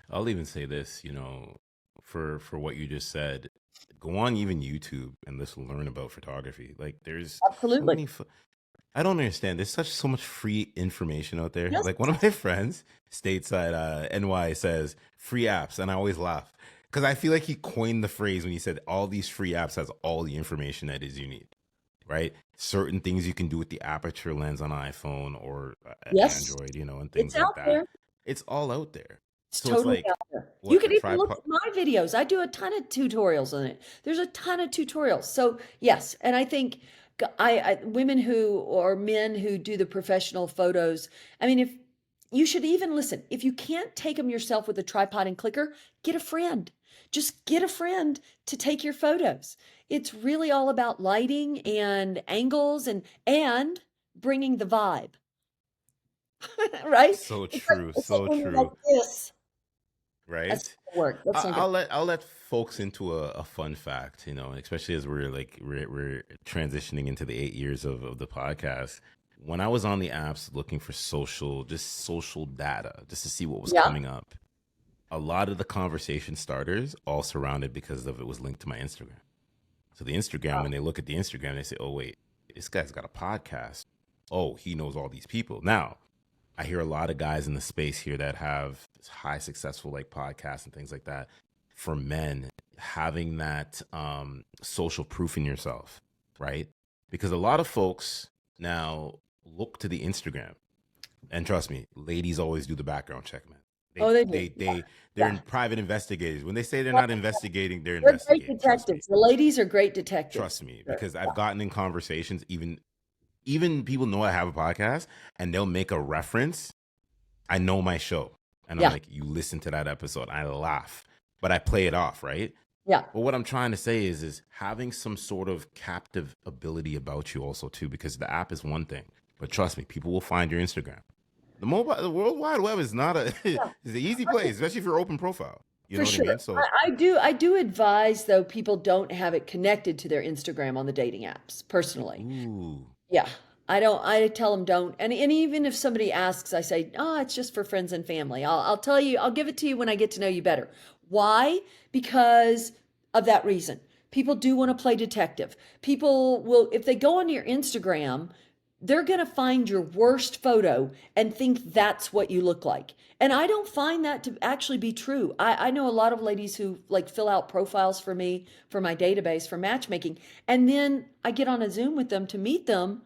Speaker 1: I'll even say this, for what you just said, go on even YouTube and just learn about photography. Like there's so
Speaker 2: Absolutely.
Speaker 1: many I don't understand. There's so much free information out there.
Speaker 2: Yes.
Speaker 1: Like one of my friends stateside NY says free apps, and I always laugh because I feel like he coined the phrase when he said all these free apps has all the information that is you need, right? Certain things you can do with the aperture lens on iPhone or
Speaker 2: Yes.
Speaker 1: Android, and
Speaker 2: It's
Speaker 1: things like
Speaker 2: out
Speaker 1: that.
Speaker 2: there.
Speaker 1: It's all out there.
Speaker 2: It's
Speaker 1: So it's
Speaker 2: totally
Speaker 1: like
Speaker 2: out there. You
Speaker 1: what
Speaker 2: can
Speaker 1: the
Speaker 2: even look
Speaker 1: tripod.
Speaker 2: at my videos. I do a ton of tutorials on it. There's a ton of tutorials. So yes, and I think women who or men who do the professional photos, I mean, if you should even listen, if you can't take them yourself with a tripod and clicker, get a friend. Just get a friend to take your photos. It's really all about lighting and angles and bringing the vibe, right?
Speaker 1: So
Speaker 2: It's like
Speaker 1: true,
Speaker 2: it's like
Speaker 1: so
Speaker 2: when you're like
Speaker 1: true.
Speaker 2: this. That's
Speaker 1: Right?
Speaker 2: not gonna work. That's not gonna.
Speaker 1: I'll let folks into a fun fact, especially as we're transitioning into the 8 years of the podcast. When I was on the apps looking for just social data, just to see what was
Speaker 2: Yeah.
Speaker 1: coming up, a lot of the conversation starters all surrounded because of it was linked to my Instagram. So the Instagram, when they look at the Instagram, they say, "Oh wait, this guy's got a podcast. Oh, he knows all these people." Now, I hear a lot of guys in the space here that have high successful like podcasts and things like that. For men, having that social proof in yourself, right? Because a lot of folks now look to the Instagram, and trust me, ladies always do the background check, man.
Speaker 2: Oh, they do.
Speaker 1: They're
Speaker 2: Yeah.
Speaker 1: private investigators. When they say they're
Speaker 2: Well,
Speaker 1: not investigating, they're
Speaker 2: they're great
Speaker 1: investigating. Trust me.
Speaker 2: detectives. The ladies are great detectives.
Speaker 1: Trust me,
Speaker 2: Sure.
Speaker 1: because I've gotten in conversations, even people know I have a podcast, and they'll make a reference. I know my show, and I'm
Speaker 2: Yeah.
Speaker 1: like, you listen to that episode. I laugh, but I play it off, right?
Speaker 2: Yeah.
Speaker 1: But what I'm trying to say is having some sort of captive ability about you also too, because the app is one thing, but trust me, people will find your Instagram. The World Wide Web is not a
Speaker 2: Yeah.
Speaker 1: it's an easy place, especially if you're open profile. You
Speaker 2: For
Speaker 1: know what I
Speaker 2: sure.
Speaker 1: mean? So,
Speaker 2: I do advise though people don't have it connected to their Instagram on the dating apps, personally.
Speaker 1: ooh,
Speaker 2: Yeah. I tell them don't. And even if somebody asks, I say, "Oh, it's just for friends and family." I'll tell you, I'll give it to you when I get to know you better. Why? Because of that reason. People do want to play detective. People will, if they go onto your Instagram, they're going to find your worst photo and think that's what you look like. And I don't find that to actually be true. I know a lot of ladies who like fill out profiles for me, for my database, for matchmaking. And then I get on a Zoom with them to meet them.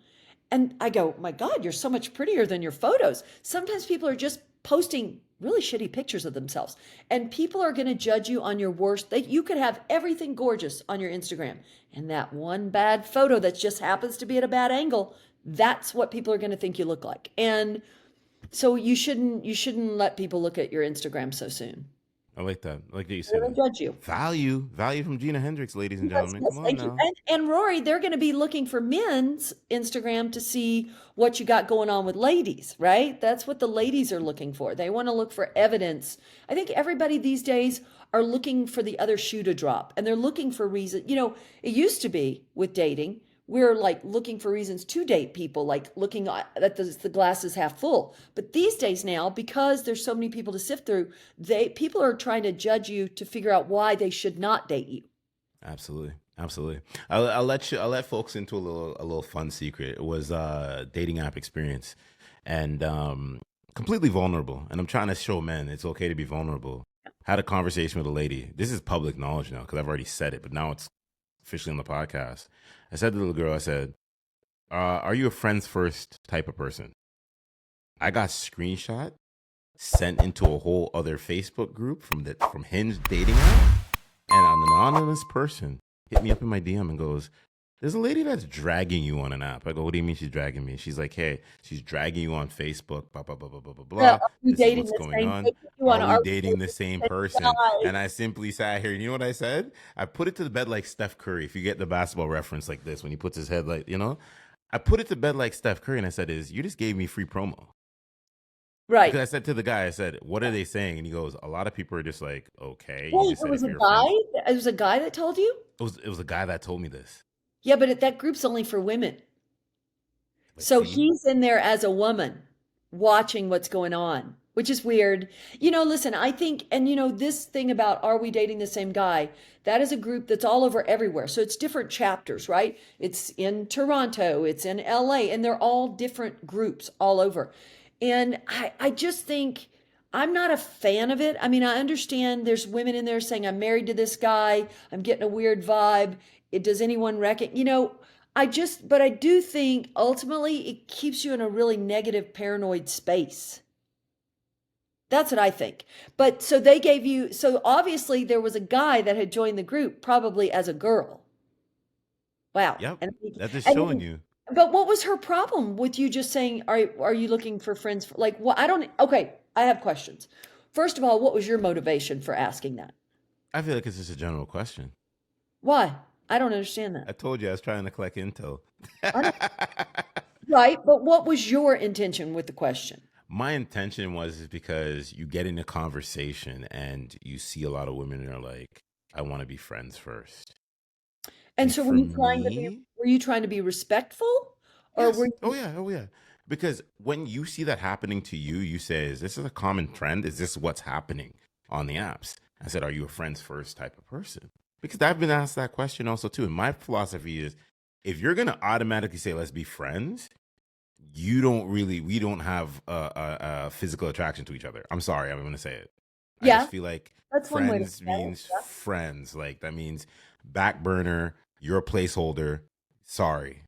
Speaker 2: And I go, my God, you're so much prettier than your photos. Sometimes people are just posting really shitty pictures of themselves. And people are going to judge you on your worst. You could have everything gorgeous on your Instagram. And that one bad photo that just happens to be at a bad angle, that's what people are going to think you look like. And so you shouldn't let people look at your Instagram so soon.
Speaker 1: I like that. I like that you
Speaker 2: They're
Speaker 1: said
Speaker 2: going
Speaker 1: that.
Speaker 2: to judge you.
Speaker 1: Value from Gina Hendrix, ladies and
Speaker 2: Yes,
Speaker 1: gentlemen.
Speaker 2: yes,
Speaker 1: Come on
Speaker 2: thank you.
Speaker 1: now.
Speaker 2: And Rory, they're going to be looking for men's Instagram to see what you got going on with ladies, right? That's what the ladies are looking for. They want to look for evidence. I think everybody these days are looking for the other shoe to drop, and they're looking for reason. It used to be with dating, we're like looking for reasons to date people, like looking at the glass is half full. But these days now, because there's so many people to sift through, people are trying to judge you to figure out why they should not date you.
Speaker 1: Absolutely. Absolutely. I'll let folks into a little fun secret. It was a dating app experience, and completely vulnerable. And I'm trying to show men it's okay to be vulnerable. Had a conversation with a lady. This is public knowledge now because I've already said it, but now it's officially on the podcast. I said to the little girl, I said, are you a friends first type of person? I got screenshot sent into a whole other Facebook group from Hinge dating app, and an anonymous person hit me up in my DM and goes, There's a lady that's dragging you on an app. I go, what do you mean she's dragging me? She's like, hey, she's dragging you on Facebook, blah, blah, blah, blah, blah, blah,
Speaker 2: Well,
Speaker 1: blah.
Speaker 2: are we
Speaker 1: This is
Speaker 2: dating
Speaker 1: what's
Speaker 2: the
Speaker 1: going
Speaker 2: same
Speaker 1: on.
Speaker 2: thing you on
Speaker 1: Are we
Speaker 2: our
Speaker 1: dating the same person?
Speaker 2: guy?
Speaker 1: And I simply sat here. You know what I said? I put it to the bed like Steph Curry. If you get the basketball reference like this, when he puts his head like, I put it to bed like Steph Curry and I said, you just gave me free promo.
Speaker 2: Right.
Speaker 1: Because I said to the guy, I said, what are they saying? And he goes, a lot of people are just like, okay. You
Speaker 2: Wait,
Speaker 1: just
Speaker 2: it
Speaker 1: said
Speaker 2: was
Speaker 1: if
Speaker 2: a
Speaker 1: you're
Speaker 2: guy?
Speaker 1: friends.
Speaker 2: It was a guy that told you?
Speaker 1: It was a guy that told me this.
Speaker 2: Yeah, but that group's only for women.
Speaker 1: Like,
Speaker 2: So
Speaker 1: see?
Speaker 2: he's in there as a woman watching what's going on, which is weird. Listen, I think, and this thing about are we dating the same guy? That is a group that's all over everywhere. So it's different chapters, right? It's in Toronto, it's in LA, and they're all different groups all over. And I just think I'm not a fan of it. I mean, I understand there's women in there saying, I'm married to this guy, I'm getting a weird vibe. Does anyone reckon? But I do think ultimately it keeps you in a really negative, paranoid space. That's what I think. But so obviously there was a guy that had joined the group, probably as a girl. Wow.
Speaker 1: Yep. That's just showing
Speaker 2: And
Speaker 1: you.
Speaker 2: but what was her problem with you just saying, are you looking for friends? Like, what? I don't, okay, I have questions. First of all, what was your motivation for asking that?
Speaker 1: I feel like it's just a general question.
Speaker 2: Why? I don't understand that.
Speaker 1: I told you I was trying to collect intel.
Speaker 2: I don't, right. But what was your intention with the question?
Speaker 1: My intention was is because you get in a conversation and you see a lot of women and are like, I want to be friends first.
Speaker 2: And
Speaker 1: And
Speaker 2: so
Speaker 1: for me,
Speaker 2: were you trying to be respectful or were
Speaker 1: yes. Oh
Speaker 2: you,
Speaker 1: yeah. Oh yeah. Because when you see that happening to you, you say, is this a common trend? Is this what's happening on the apps? I said, are you a friends first type of person? Because I've been asked that question also too. And my philosophy is if you're gonna automatically say let's be friends, we don't have a physical attraction to each other. I'm sorry, I'm gonna say it. I
Speaker 2: yeah,
Speaker 1: just feel like
Speaker 2: that's one way to
Speaker 1: friends
Speaker 2: say it.
Speaker 1: means
Speaker 2: Yeah.
Speaker 1: friends. Like that means back burner, you're a placeholder. Sorry.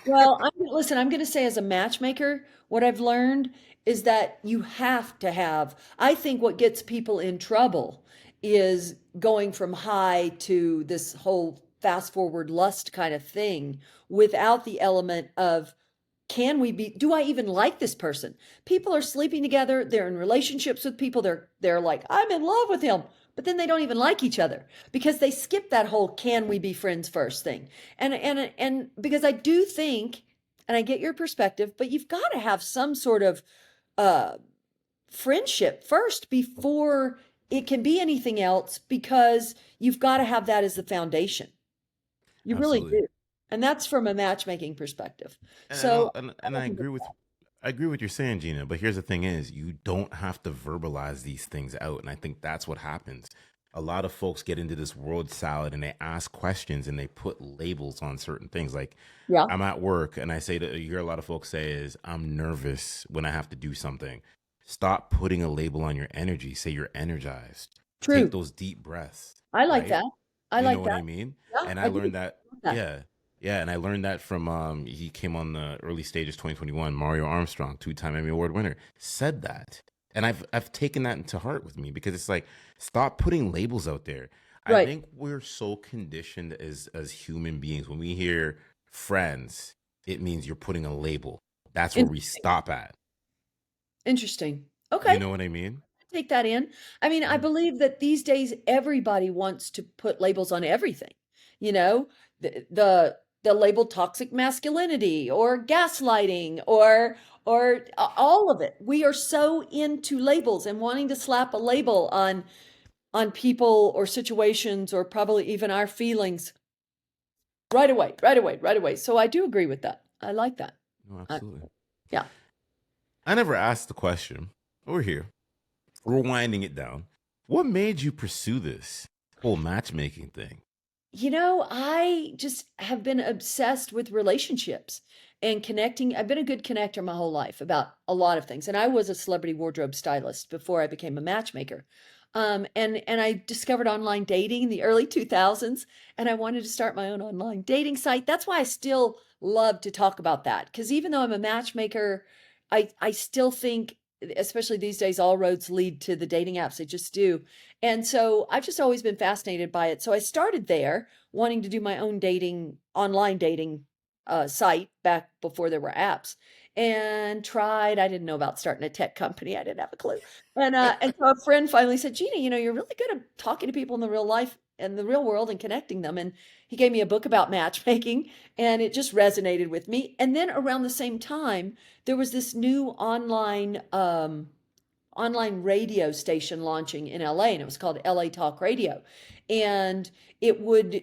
Speaker 2: Well, listen, I'm going to say as a matchmaker, what I've learned is that you have to have, I think what gets people in trouble is going from high to this whole fast forward lust kind of thing without the element of do I even like this person? People are sleeping together, they're in relationships with people, they're like, I'm in love with him, but then they don't even like each other because they skip that whole can we be friends first thing. And because I do think, and I get your perspective, but you've got to have some sort of uh friendship first before it can be anything else because you've got to have that as the foundation. You really
Speaker 1: Absolutely.
Speaker 2: do. And that's from a matchmaking perspective.
Speaker 1: And I
Speaker 2: So
Speaker 1: know, and
Speaker 2: I
Speaker 1: I
Speaker 2: think
Speaker 1: agree with what you're saying, Gina. But here's the thing: is you don't have to verbalize these things out, and I think that's what happens. A lot of folks get into this world salad and they ask questions and they put labels on certain things. Like
Speaker 2: yeah,
Speaker 1: I'm at work and I say that you hear a lot of folks say is I'm nervous when I have to do something. Stop putting a label on your energy. Say you're energized. Take
Speaker 2: true.
Speaker 1: those deep breaths,
Speaker 2: I like
Speaker 1: right?
Speaker 2: that. I
Speaker 1: You know
Speaker 2: like
Speaker 1: what
Speaker 2: that.
Speaker 1: I mean?
Speaker 2: Yeah,
Speaker 1: And I
Speaker 2: I do.
Speaker 1: learned that,
Speaker 2: Love that.
Speaker 1: yeah. Yeah, and I learned that from he came on the early stages 2021, Mario Armstrong, two-time Emmy Award winner, said that. And I've taken that into heart with me because it's like stop putting labels out there. I
Speaker 2: Right.
Speaker 1: think we're so conditioned as human beings when we hear friends, it means you're putting a label. That's where we
Speaker 2: Interesting.
Speaker 1: stop at.
Speaker 2: Interesting.
Speaker 1: You
Speaker 2: Okay.
Speaker 1: know what I mean?
Speaker 2: Take that in. I mean, I
Speaker 1: Yeah.
Speaker 2: believe that these days everybody wants to put labels on everything. You know, the label toxic masculinity or gaslighting or all of it. We are so into labels and wanting to slap a label on people or situations or probably even our feelings right away, right away, right away. So I do agree with that. I like that.
Speaker 1: No,
Speaker 2: Uh,
Speaker 1: absolutely.
Speaker 2: yeah.
Speaker 1: I never asked the question. We're here. We're winding it down. What made you pursue this whole matchmaking thing?
Speaker 2: I just have been obsessed with relationships and connecting. I've been a good connector my whole life about a lot of things. And I was a celebrity wardrobe stylist before I became a matchmaker. And I discovered online dating in the early 2000s, and I wanted to start my own online dating site. That's why I still love to talk about that. Because even though I'm a matchmaker, I still think especially these days, all roads lead to the dating apps. They just do. And so I've just always been fascinated by it. So I started there wanting to do my own online dating site back before there were apps, and tried. I didn't know about starting a tech company. I didn't have a clue. And so a friend finally said, Gina, you're really good at talking to people in the real life and the real world and connecting them. And he gave me a book about matchmaking, and it just resonated with me. And then around the same time, there was this new online radio station launching in LA, and it was called LA Talk Radio. And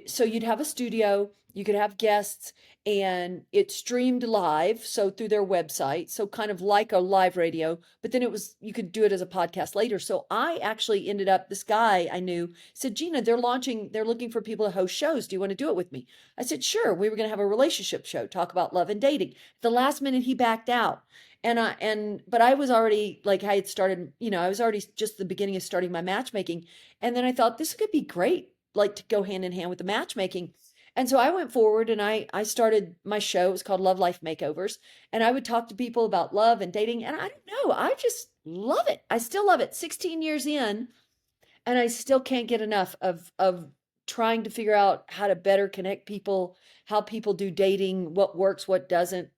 Speaker 2: so you'd have a studio, you could have guests, and it streamed live, so through their website, so kind of like a live radio, but then you could do it as a podcast later. So I actually ended up, this guy I knew said, Gina, they're looking for people to host shows. Do you want to do it with me? I said, sure. We were going to have a relationship show, talk about love and dating. The last minute he backed out. But I was already, like, I had started, I was already just the beginning of starting my matchmaking. And then I thought this could be great, like, to go hand in hand with the matchmaking. And so I went forward and I started my show. It was called Love Life Makeovers. And I would talk to people about love and dating. And I don't know, I just love it. I still love it 16 years in. And I still can't get enough of trying to figure out how to better connect people, how people do dating, what works, what doesn't.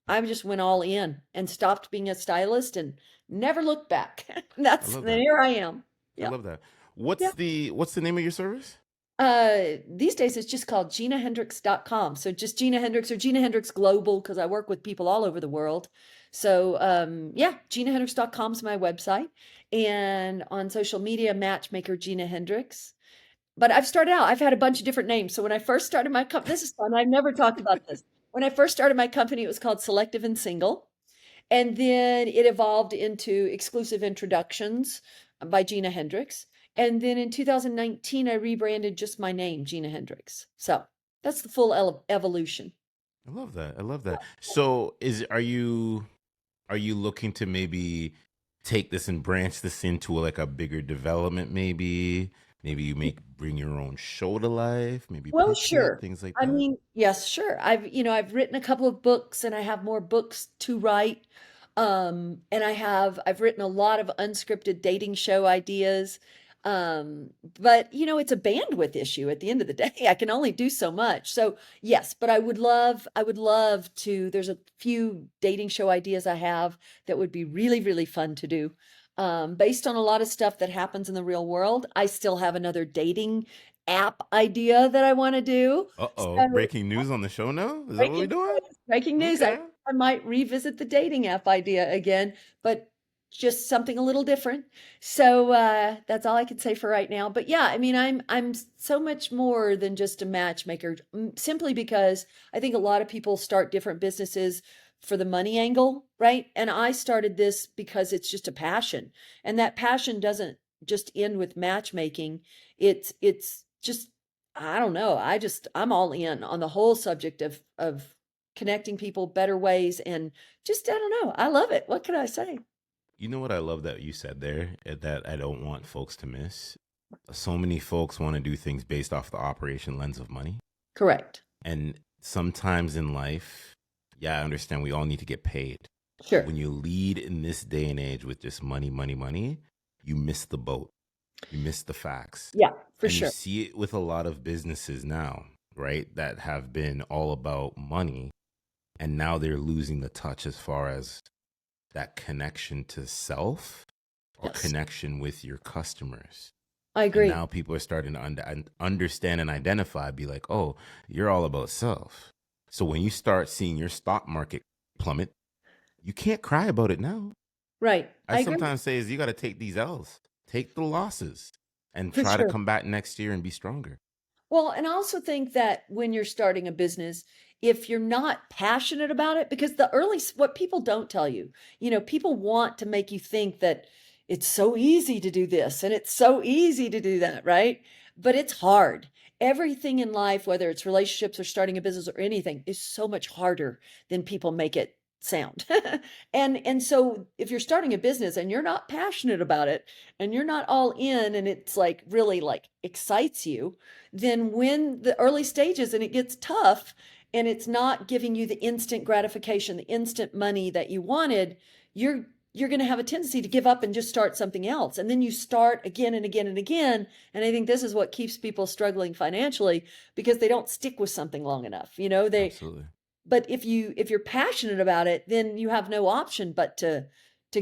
Speaker 2: I just went all in and stopped being a stylist and never looked back.
Speaker 1: I
Speaker 2: That's
Speaker 1: love that.
Speaker 2: Here I am.
Speaker 1: I
Speaker 2: Yeah.
Speaker 1: love that.
Speaker 2: Yeah.
Speaker 1: What's the name of your service?
Speaker 2: These days it's just called GinaHendrix.com. So just Gina Hendrix or Gina Hendrix Global, because I work with people all over the world. So yeah, GinaHendrix.com is my website. And on social media, matchmaker Gina Hendrix. But I've had a bunch of different names. So when I first started my company, this is fun. I've never talked about this. When I first started my company, it was called Selective and Single. And then it evolved into Exclusive Introductions by Gina Hendrix. And then in 2019, I rebranded just my name, Gina Hendrix. So that's the full evolution.
Speaker 1: I love that. I love that. So are you looking to maybe take this and branch this into like a bigger development, maybe you bring your own show to life, maybe
Speaker 2: Well,
Speaker 1: pitch it,
Speaker 2: sure.
Speaker 1: things like
Speaker 2: I
Speaker 1: that?
Speaker 2: mean, yes, sure. I've written a couple of books and I have more books to write. And I've written a lot of unscripted dating show ideas. But it's a bandwidth issue at the end of the day. I can only do so much. So yes, but I would love to, there's a few dating show ideas I have that would be really, really fun to do. Based on a lot of stuff that happens in the real world. I still have another dating app idea that I want to do.
Speaker 1: Uh-oh,
Speaker 2: So
Speaker 1: breaking news on the show now? Is that what we're
Speaker 2: breaking
Speaker 1: doing?
Speaker 2: breaking news.
Speaker 1: Okay.
Speaker 2: I might revisit the dating app idea again, but just something a little different. So that's all I can say for right now. But yeah, I mean, I'm so much more than just a matchmaker, simply because I think a lot of people start different businesses for the money angle, right? And I started this because it's just a passion, and that passion doesn't just end with matchmaking. It's just, I don't know. I'm all in on the whole subject of connecting people better ways, and just, I don't know. I love it. What can I say?
Speaker 1: You know what I love that you said there, that I don't want folks to miss? So many folks want to do things based off the operation lens of money.
Speaker 2: Correct.
Speaker 1: And sometimes in life, yeah, I understand we all need to get paid.
Speaker 2: Sure.
Speaker 1: When you lead in this day and age with just money, money, money, you miss the boat. You miss the facts.
Speaker 2: Yeah, for
Speaker 1: And you
Speaker 2: sure.
Speaker 1: see it with a lot of businesses now, right? That have been all about money. And now they're losing the touch as far as that connection to self or
Speaker 2: Yes,
Speaker 1: connection with your customers.
Speaker 2: I
Speaker 1: And
Speaker 2: agree.
Speaker 1: now people are starting to understand and identify, be like, oh, you're all about self. So when you start seeing your stock market plummet, you can't cry about it now.
Speaker 2: Right.
Speaker 1: I
Speaker 2: I agree.
Speaker 1: sometimes say is you got to take these L's, take the losses, and
Speaker 2: For
Speaker 1: try to
Speaker 2: sure.
Speaker 1: come back next year and be stronger.
Speaker 2: Well, and I also think that when you're starting a business, if you're not passionate about it, because what people don't tell you, people want to make you think that it's so easy to do this and it's so easy to do that, right? But it's hard. Everything in life, whether it's relationships or starting a business or anything, is so much harder than people make it sound. And so if you're starting a business and you're not passionate about it and you're not all in, and it's like really like excites you, then when the early stages and it gets tough and it's not giving you the instant gratification, the instant money that you wanted, you're you're going to have a tendency to give up and just start something else. And then you start again and again and again. And I think this is what keeps people struggling financially, because they don't stick with something long enough.
Speaker 1: Absolutely.
Speaker 2: But if you're passionate about it, then you have no option but to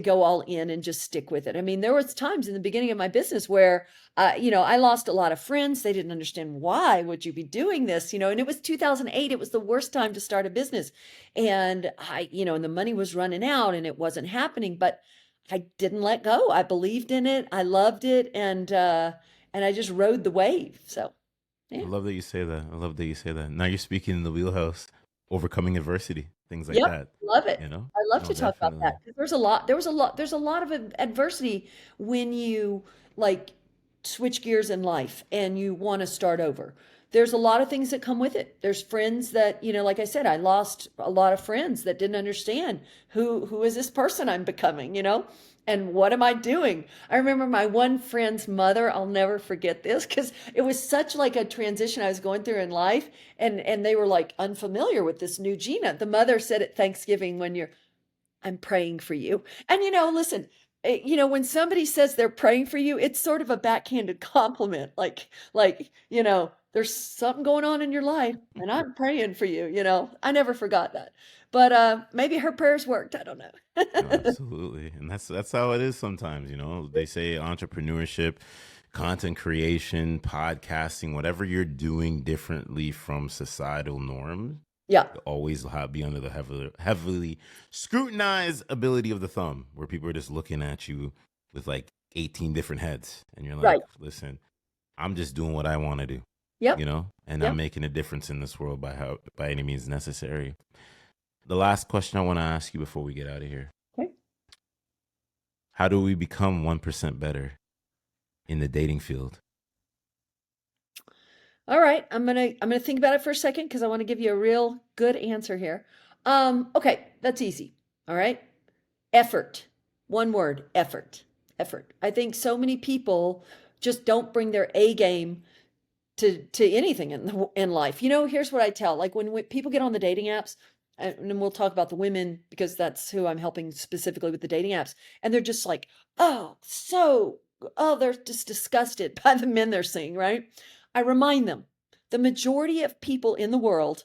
Speaker 2: go all in and just stick with it. I mean, there was times in the beginning of my business where, I lost a lot of friends. They didn't understand, why would you be doing this? And it was 2008. It was the worst time to start a business. And and the money was running out and it wasn't happening, but I didn't let go. I believed in it. I loved it. And I just rode the wave. So,
Speaker 1: I
Speaker 2: yeah.
Speaker 1: love that you say that. I love that you say that. Now you're speaking in the wheelhouse, overcoming adversity, things like
Speaker 2: Yep,
Speaker 1: that.
Speaker 2: love it.
Speaker 1: You know?
Speaker 2: I love
Speaker 1: No,
Speaker 2: to talk about
Speaker 1: definitely.
Speaker 2: that, 'cause there's a lot of adversity when you, like, switch gears in life and you want to start over. There's a lot of things that come with it. There's friends that, like I said, I lost a lot of friends that didn't understand who is this person I'm becoming, and what am I doing? I remember my one friend's mother, I'll never forget this, because it was such like a transition I was going through in life, and they were like unfamiliar with this new Gina. The mother said at Thanksgiving one year, "I'm praying for you." And listen, when somebody says they're praying for you, it's sort of a backhanded compliment. There's something going on in your life and I'm praying for you, I never forgot that. But maybe her prayers worked. I don't
Speaker 1: No,
Speaker 2: know.
Speaker 1: absolutely. And that's how it is sometimes, They say entrepreneurship, content creation, podcasting, whatever you're doing differently from societal norms,
Speaker 2: Yeah,
Speaker 1: you always be under the heavily scrutinized ability of the thumb, where people are just looking at you with like 18 different heads. And you're like,
Speaker 2: right.
Speaker 1: listen, I'm just doing what I want to do,
Speaker 2: Yep.
Speaker 1: and I'm
Speaker 2: Yep.
Speaker 1: making a difference in this world by any means necessary. The last question I want to ask you before we get out of here:
Speaker 2: Okay.
Speaker 1: how do we become 1% better in the dating field?
Speaker 2: All right. I'm gonna think about it for a second, because I want to give you a real good answer here. Okay, that's easy. All right. Effort. One word, effort. Effort. I think so many people just don't bring their A game to anything in life. Here's what I tell. Like when people get on the dating apps, and then we'll talk about the women because that's who I'm helping specifically with the dating apps, and they're just like, they're just disgusted by the men they're seeing, right? I remind them, the majority of people in the world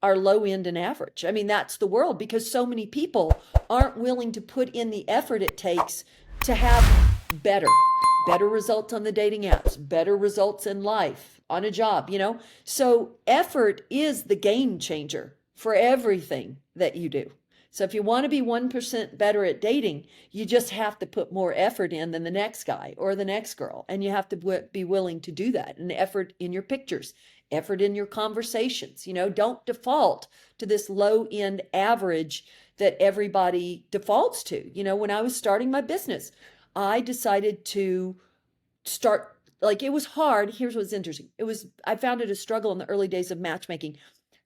Speaker 2: are low end and average. I mean, that's the world, because so many people aren't willing to put in the effort it takes to have better results on the dating apps, better results in life, on a job. So effort is the game changer for everything that you do. So if you want to be 1% better at dating, you just have to put more effort in than the next guy or the next girl. And you have to be willing to do that. And effort in your pictures, effort in your conversations. Don't default to this low end average that everybody defaults to. When I was starting my business, I decided to start, like, it was hard. Here's what's interesting. I found it a struggle in the early days of matchmaking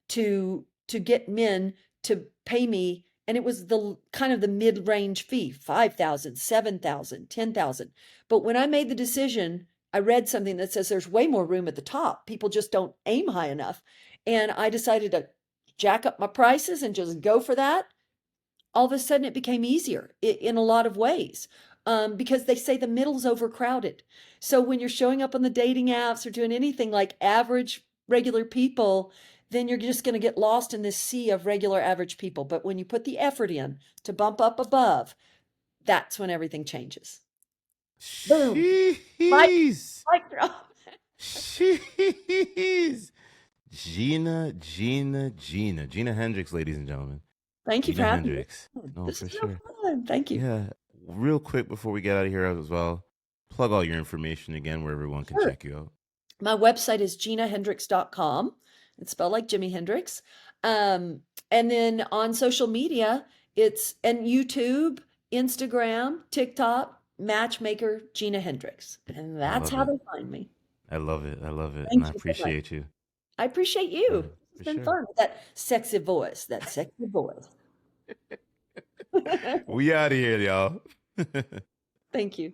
Speaker 2: to get men to pay me. And it was the kind of the mid-range fee, 5,000, 7,000, 10,000. But when I made the decision, I read something that says there's way more room at the top. People just don't aim high enough. And I decided to jack up my prices and just go for that. All of a sudden it became easier in a lot of ways, because they say the middle's overcrowded. So when you're showing up on the dating apps or doing anything like average regular people, then you're just going to get lost in this sea of regular average people. But when you put the effort in to bump up above, that's when everything changes. Boom. Mic,
Speaker 1: Jeez.
Speaker 2: mic drop.
Speaker 1: Jeez. Gina Hendrix, ladies and gentlemen.
Speaker 2: Thank you for
Speaker 1: Gina
Speaker 2: having me.
Speaker 1: Hendrix. No,
Speaker 2: This
Speaker 1: for
Speaker 2: is so
Speaker 1: sure.
Speaker 2: fun. Thank you.
Speaker 1: Yeah. Real quick before we get out of here as well, plug all your information again where everyone can
Speaker 2: Sure.
Speaker 1: check you out.
Speaker 2: My website is ginahendrix.com. It's spelled like Jimi Hendrix. And then on social media, and YouTube, Instagram, TikTok, matchmaker Gina Hendrix. And
Speaker 1: I
Speaker 2: that's
Speaker 1: love
Speaker 2: how
Speaker 1: it.
Speaker 2: they find me.
Speaker 1: I love it. I love it. And
Speaker 2: Thank
Speaker 1: I
Speaker 2: you so much.
Speaker 1: appreciate you.
Speaker 2: I appreciate
Speaker 1: Yeah,
Speaker 2: you. It's
Speaker 1: for
Speaker 2: been
Speaker 1: sure.
Speaker 2: fun with that sexy voice.
Speaker 1: We out of here, y'all.
Speaker 2: Thank you.